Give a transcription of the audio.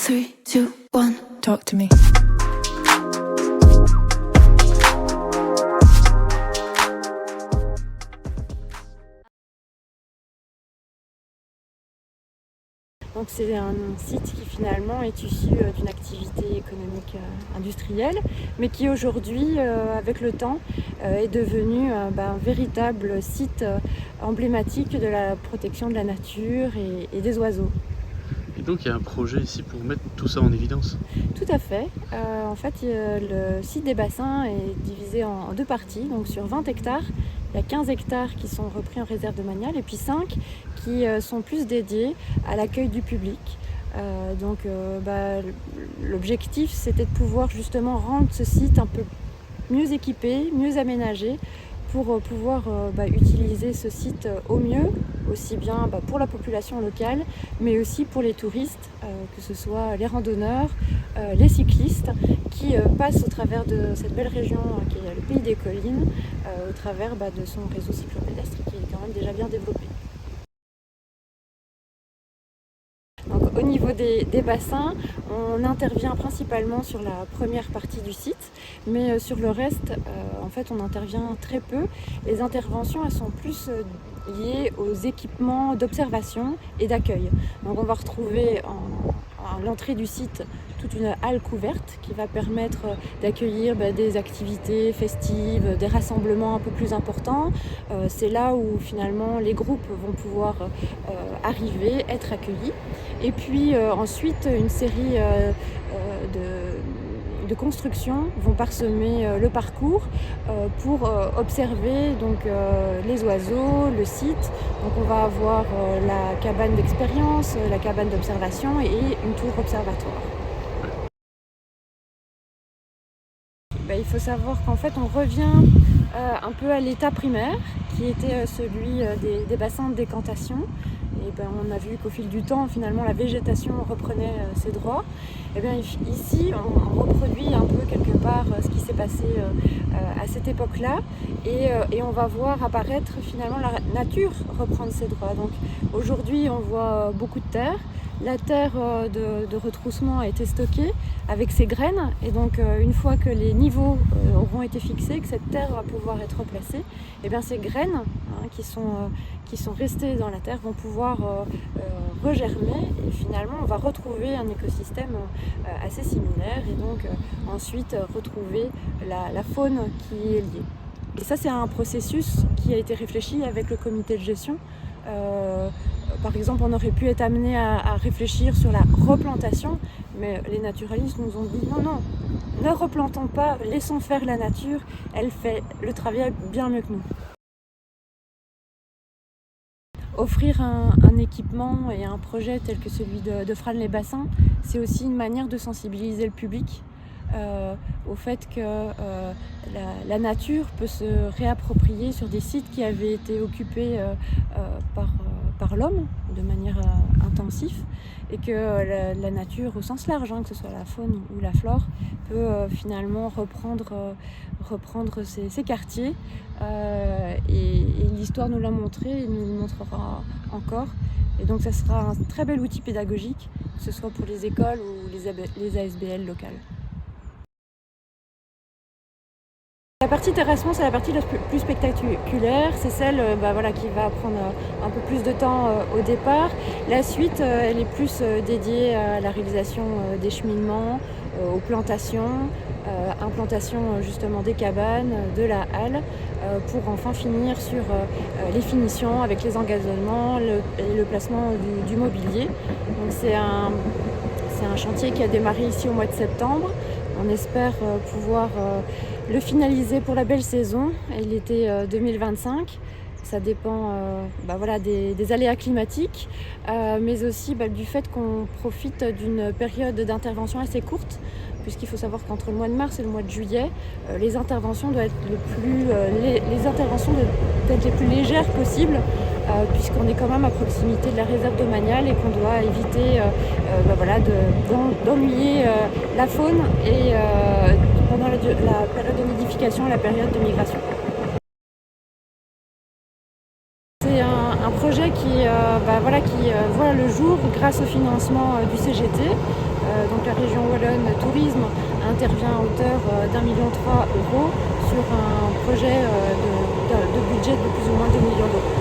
3, 2, 1. Talk to me. Donc c'est un site qui finalement est issu d'une activité économique industrielle, mais qui aujourd'hui, avec le temps, est devenu un véritable site emblématique de la protection de la nature et des oiseaux. Et donc il y a un projet ici pour mettre tout ça en évidence? Tout à fait. En fait, le site des bassins est divisé en deux parties. Donc sur 20 hectares, il y a 15 hectares qui sont repris en réserve domaniale et puis 5 qui sont plus dédiés à l'accueil du public. L'objectif, c'était de pouvoir justement rendre ce site un peu mieux équipé, mieux aménagé pour pouvoir utiliser ce site au mieux, aussi bien pour la population locale, mais aussi pour les touristes, que ce soit les randonneurs, les cyclistes, qui passent au travers de cette belle région qui est le Pays des Collines, au travers de son réseau cyclopédestre qui est quand même déjà bien développé. Donc, au niveau des bassins, on intervient principalement sur la première partie du site, mais sur le reste, en fait, on intervient très peu. Les interventions, elles sont plus liées aux équipements d'observation et d'accueil. Donc, on va retrouver à l'entrée du site toute une halle couverte qui va permettre d'accueillir des activités festives, des rassemblements un peu plus importants. C'est là où finalement les groupes vont pouvoir arriver, être accueillis. Et puis ensuite, une série de constructions vont parsemer le parcours pour observer les oiseaux, le site. Donc on va avoir la cabane d'expérience, la cabane d'observation et une tour observatoire. Il faut savoir qu'en fait on revient un peu à l'état primaire qui était celui des bassins de décantation. Et on a vu qu'au fil du temps, finalement, la végétation reprenait ses droits. Et bien, ici, on reproduit un peu quelque part ce qui s'est passé à cette époque-là. Et on va voir apparaître finalement la nature reprendre ses droits. Donc aujourd'hui, on voit beaucoup de terre. La terre de retroussement a été stockée avec ses graines. Et donc, une fois que les niveaux auront été fixés, que cette terre va pouvoir être replacée, et bien ces graines qui sont restées dans la terre vont pouvoir regermer. Et finalement, on va retrouver un écosystème assez similaire. Et donc, ensuite, retrouver la faune qui est liée. Et ça, c'est un processus qui a été réfléchi avec le comité de gestion. Par exemple, on aurait pu être amené à réfléchir sur la replantation, mais les naturalistes nous ont dit non, ne replantons pas, laissons faire la nature, elle fait le travail bien mieux que nous. Offrir un équipement et un projet tel que celui de Frasnes-les-Bassins, c'est aussi une manière de sensibiliser le public au fait que la nature peut se réapproprier sur des sites qui avaient été occupés par l'homme de manière intensive, et que la nature au sens large, que ce soit la faune ou la flore, peut finalement reprendre ces quartiers. Et l'histoire nous l'a montré et nous le montrera encore. Et donc ça sera un très bel outil pédagogique, que ce soit pour les écoles ou les ASBL locales. La partie terrassement, c'est la partie la plus spectaculaire, c'est celle qui va prendre un peu plus de temps au départ. La suite, elle est plus dédiée à la réalisation des cheminements, aux plantations, implantation justement des cabanes, de la halle, pour enfin finir sur les finitions avec les engazonnements et le placement du mobilier. Donc c'est un chantier qui a démarré ici au mois de septembre. On espère pouvoir le finaliser pour la belle saison et l'été 2025. Ça dépend des aléas climatiques, mais aussi du fait qu'on profite d'une période d'intervention assez courte, puisqu'il faut savoir qu'entre le mois de mars et le mois de juillet, les interventions doivent être les interventions doivent être les plus légères possibles, puisqu'on est quand même à proximité de la réserve domaniale et qu'on doit éviter d'ennuyer la faune et pendant la période de nidification et la période de migration. C'est un projet qui voit le jour grâce au financement du CGT. Donc la région Wallonne Tourisme intervient à hauteur d'1,3 million sur un projet de budget de plus ou moins 2 millions d'euros.